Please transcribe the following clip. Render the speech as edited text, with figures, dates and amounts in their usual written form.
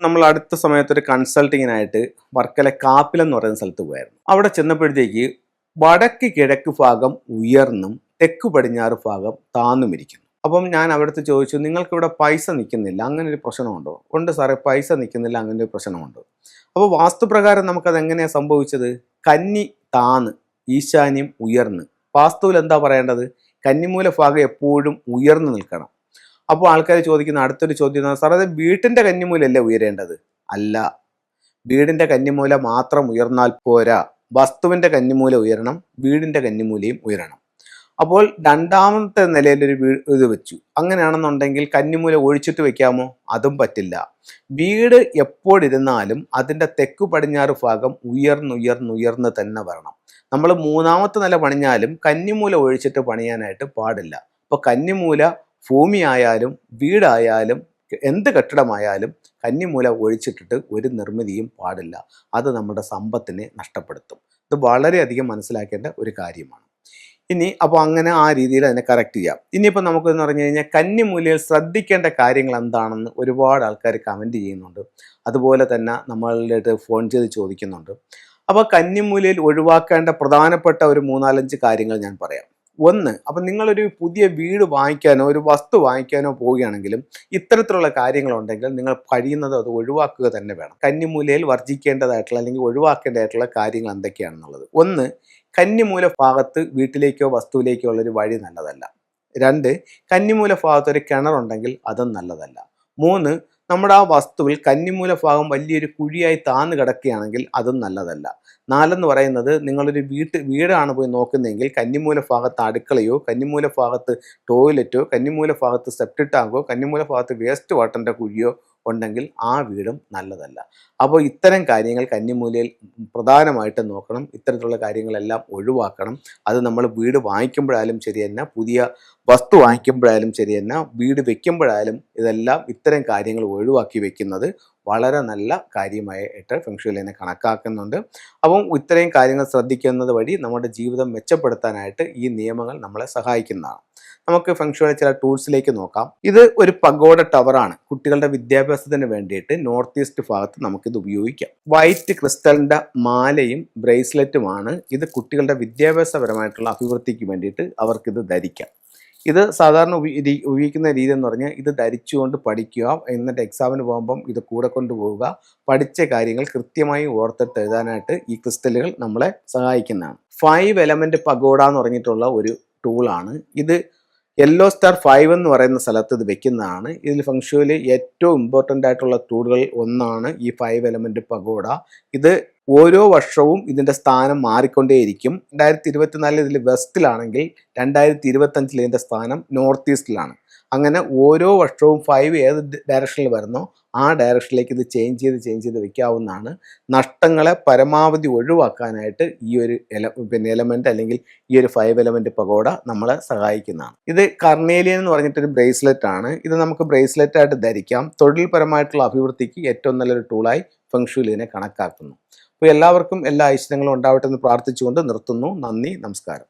നമ്മൾ അടുത്ത സമയത്ത് ഒരു കൺസൾട്ടിങ്ങിനായിട്ട് വർക്കല കാപ്പിലം എന്ന് പറയുന്ന സ്ഥലത്ത് പോയായിരുന്നു. അവിടെ ചെന്നപ്പോഴത്തേക്ക് വടക്ക് കിഴക്ക് ഭാഗം ഉയർന്നും തെക്ക് പടിഞ്ഞാറ് ഭാഗം താന്നും ഇരിക്കുന്നു. അപ്പം ഞാൻ അവിടുത്തെ ചോദിച്ചു, നിങ്ങൾക്കിവിടെ പൈസ നിൽക്കുന്നില്ല, അങ്ങനെ ഒരു പ്രശ്നമുണ്ടോ? ഉണ്ട് സാറേ, പൈസ നിൽക്കുന്നില്ല, അങ്ങനെ ഒരു പ്രശ്നമുണ്ട്. അപ്പോൾ വാസ്തുപ്രകാരം നമുക്കത് എങ്ങനെയാണ് സംഭവിച്ചത്? കന്നി താന്ന് ഈശാന്യം ഉയർന്ന്. വാസ്തുവിൽ എന്താ പറയേണ്ടത്? കന്നിമൂല ഭാഗം എപ്പോഴും ഉയർന്നു നിൽക്കണം. അപ്പോൾ ആൾക്കാർ ചോദിക്കുന്ന അടുത്തൊരു ചോദ്യം, സാർ അത് വീട്ടിൻ്റെ കന്നിമൂലല്ലേ ഉയരേണ്ടത്? അല്ല, വീടിൻ്റെ കന്നിമൂല മാത്രം ഉയർന്നാൽ പോരാ, വസ്തുവിൻ്റെ കന്നിമൂല ഉയരണം, വീടിൻ്റെ കന്നിമൂലയും ഉയരണം. അപ്പോൾ രണ്ടാമത്തെ നിലയിലൊരു ഇത് വെച്ചു. അങ്ങനെയാണെന്നുണ്ടെങ്കിൽ കന്നിമൂല ഒഴിച്ചിട്ട് വെക്കാമോ? അതും പറ്റില്ല. വീട് എപ്പോഴിരുന്നാലും അതിൻ്റെ തെക്ക് പടിഞ്ഞാറ് ഭാഗം ഉയർന്നുയർന്നുയർന്ന് തന്നെ വരണം. നമ്മൾ മൂന്നാമത്തെ നില പണിഞ്ഞാലും കന്നിമൂല ഒഴിച്ചിട്ട് പണിയാനായിട്ട് പാടില്ല. അപ്പോൾ കന്നിമൂല ഭൂമി ആയാലും വീടായാലും എന്ത് കെട്ടിടമായാലും കന്നിമൂല ഒഴിച്ചിട്ടിട്ട് ഒരു നിർമ്മിതിയും പാടില്ല. അത് നമ്മുടെ സമ്പത്തിനെ നഷ്ടപ്പെടുത്തും. ഇത് വളരെയധികം മനസ്സിലാക്കേണ്ട ഒരു കാര്യമാണ്. ഇനി അപ്പോൾ അങ്ങനെ ആ രീതിയിൽ അതിനെ കറക്റ്റ് ചെയ്യാം. ഇനിയിപ്പോൾ നമുക്കെന്ന് പറഞ്ഞു കഴിഞ്ഞാൽ കന്നിമൂലയിൽ ശ്രദ്ധിക്കേണ്ട കാര്യങ്ങൾ എന്താണെന്ന് ഒരുപാട് ആൾക്കാർ കമൻറ്റ് ചെയ്യുന്നുണ്ട്. അതുപോലെ തന്നെ നമ്മളുടെ അടുത്ത് ഫോൺ ചെയ്ത് ചോദിക്കുന്നുണ്ട്. അപ്പോൾ കന്നിമൂലയിൽ ഒഴിവാക്കേണ്ട പ്രധാനപ്പെട്ട ഒരു 3-4 കാര്യങ്ങൾ ഞാൻ പറയാം. ഒന്ന്, അപ്പം നിങ്ങളൊരു പുതിയ വീട് വാങ്ങിക്കാനോ ഒരു വസ്തു വാങ്ങിക്കാനോ പോവുകയാണെങ്കിലും ഇത്തരത്തിലുള്ള കാര്യങ്ങളുണ്ടെങ്കിൽ നിങ്ങൾ കഴിയുന്നത് അത് ഒഴിവാക്കുക തന്നെ വേണം. കന്നിമൂലയിൽ വർജിക്കേണ്ടതായിട്ടുള്ള അല്ലെങ്കിൽ ഒഴിവാക്കേണ്ടതായിട്ടുള്ള കാര്യങ്ങൾ എന്തൊക്കെയാണെന്നുള്ളത്. ഒന്ന്, കന്നിമൂല ഭാഗത്ത് വീട്ടിലേക്കോ വസ്തുവിലേക്കോ ഉള്ളൊരു വഴി നല്ലതല്ല. 2, കന്നിമൂല ഭാഗത്ത് ഒരു കിണറുണ്ടെങ്കിൽ അതും നല്ലതല്ല. 3, നമ്മുടെ ആ വസ്തുവിൽ കന്നിമൂല ഭാഗം വലിയൊരു കുഴിയായി താന്ന് കിടക്കുകയാണെങ്കിൽ അതും നല്ലതല്ല. 4 എന്ന് പറയുന്നത്, നിങ്ങളൊരു വീടാണ് പോയി നോക്കുന്നതെങ്കിൽ കന്നിമൂല ഭാഗത്ത് അടുക്കളയോ കന്നിമൂല ഭാഗത്ത് ടോയ്ലറ്റോ കന്നിമൂല ഭാഗത്ത് സെപ്റ്റിക് ടാങ്കോ കന്നിമൂല ഭാഗത്ത് വേസ്റ്റ് വാട്ടറിൻ്റെ കുഴിയോ ഉണ്ടെങ്കിൽ ആ വീടും നല്ലതല്ല. അപ്പോൾ ഇത്തരം കാര്യങ്ങൾ കന്നിമൂലയിൽ പ്രധാനമായിട്ട് നോക്കണം. ഇത്തരത്തിലുള്ള കാര്യങ്ങളെല്ലാം ഒഴിവാക്കണം. അത് നമ്മൾ വീട് വാങ്ങിക്കുമ്പോഴായാലും ശരി തന്നെ, പുതിയ വസ്തു വാങ്ങിക്കുമ്പോഴായാലും ശരി തന്നെ, വീട് വെക്കുമ്പോഴായാലും ഇതെല്ലാം ഇത്തരം കാര്യങ്ങൾ ഒഴിവാക്കി വെക്കുന്നത് വളരെ നല്ല കാര്യമായിട്ട് ഫെങ്ഷുയിൽ തന്നെ കണക്കാക്കുന്നുണ്ട്. അപ്പം ഇത്രയും കാര്യങ്ങൾ ശ്രദ്ധിക്കുന്നത് വഴി നമ്മുടെ ജീവിതം മെച്ചപ്പെടുത്താനായിട്ട് ഈ നിയമങ്ങൾ നമ്മളെ സഹായിക്കുന്നതാണ്. നമുക്ക് ഫെങ്ഷുയിലെ ചില ടൂൾസിലേക്ക് നോക്കാം. ഇത് ഒരു പഗോഡ ടവറാണ്. കുട്ടികളുടെ വിദ്യാഭ്യാസത്തിന് വേണ്ടിയിട്ട് നോർത്ത് ഈസ്റ്റ് ഭാഗത്ത് നമുക്കിത് ഉപയോഗിക്കാം. വൈറ്റ് ക്രിസ്റ്റലിൻ്റെ മാലയും ബ്രേസ്ലെറ്റുമാണ് ഇത്. കുട്ടികളുടെ വിദ്യാഭ്യാസപരമായിട്ടുള്ള അഭിവൃദ്ധിക്ക് വേണ്ടിയിട്ട് അവർക്കിത് ധരിക്കാം. ഇത് സാധാരണ ഉപയോഗിക്കുന്ന രീതി എന്ന് പറഞ്ഞാൽ ഇത് ധരിച്ചുകൊണ്ട് പഠിക്കുക, എന്നിട്ട് എക്സാമിന് പോകുമ്പം ഇത് കൂടെ കൊണ്ടുപോവുക, പഠിച്ച കാര്യങ്ങൾ കൃത്യമായി ഓർത്തിട്ട് എഴുതാനായിട്ട് ഈ ക്രിസ്റ്റലുകൾ നമ്മളെ സഹായിക്കുന്നതാണ്. 5 എലമെൻറ്റ് പഗോഡ എന്ന് പറഞ്ഞിട്ടുള്ള ഒരു ടൂളാണ് ഇത്. യെല്ലോ സ്റ്റാർ 5 എന്ന് പറയുന്ന സ്ഥലത്ത് ഇത് വെക്കുന്നതാണ്. ഇതിൽ ഫെങ്ഷുയിൽ ഏറ്റവും ഇമ്പോർട്ടൻ്റ് ആയിട്ടുള്ള ടൂളുകൾ ഒന്നാണ് ഈ 5 എലമെൻറ്റ് പഗോഡ. ഇത് ഓരോ വർഷവും ഇതിൻ്റെ സ്ഥാനം മാറിക്കൊണ്ടേയിരിക്കും. 2024 ഇതിൽ വെസ്റ്റിലാണെങ്കിൽ 2025 ഇതിൻ്റെ സ്ഥാനം നോർത്ത് ഈസ്റ്റിലാണ്. അങ്ങനെ ഓരോ വർഷവും 5 ഏത് ഡയറക്ഷനിൽ വരുന്നോ ആ ഡയറക്ഷനിലേക്ക് ഇത് ചേഞ്ച് ചെയ്ത് വെക്കാവുന്നതാണ്. നഷ്ടങ്ങളെ പരമാവധി ഒഴിവാക്കാനായിട്ട് ഈ ഒരു എലമെൻറ്റ് അല്ലെങ്കിൽ ഈ ഒരു 5 എലമെൻറ്റ് പഗോഡ നമ്മളെ സഹായിക്കുന്നതാണ്. ഇത് കർണേലിയൻ എന്ന് പറഞ്ഞിട്ടൊരു ബ്രേസ്ലെറ്റ് ആണ്. ഇത് നമുക്ക് ബ്രേസ്ലെറ്റ് ആയിട്ട് ധരിക്കാം. തൊഴിൽപരമായിട്ടുള്ള അഭിവൃദ്ധിക്ക് ഏറ്റവും നല്ലൊരു ടൂളായി ഫെങ്ഷുയിൽ ഇതിനെ കണക്കാക്കുന്നു. അപ്പോൾ എല്ലാവർക്കും എല്ലാ ഐശ്വര്യങ്ങളും ഉണ്ടാവട്ടെ എന്ന് പ്രാർത്ഥിച്ചുകൊണ്ട് നിർത്തുന്നു. നന്ദി, നമസ്കാരം.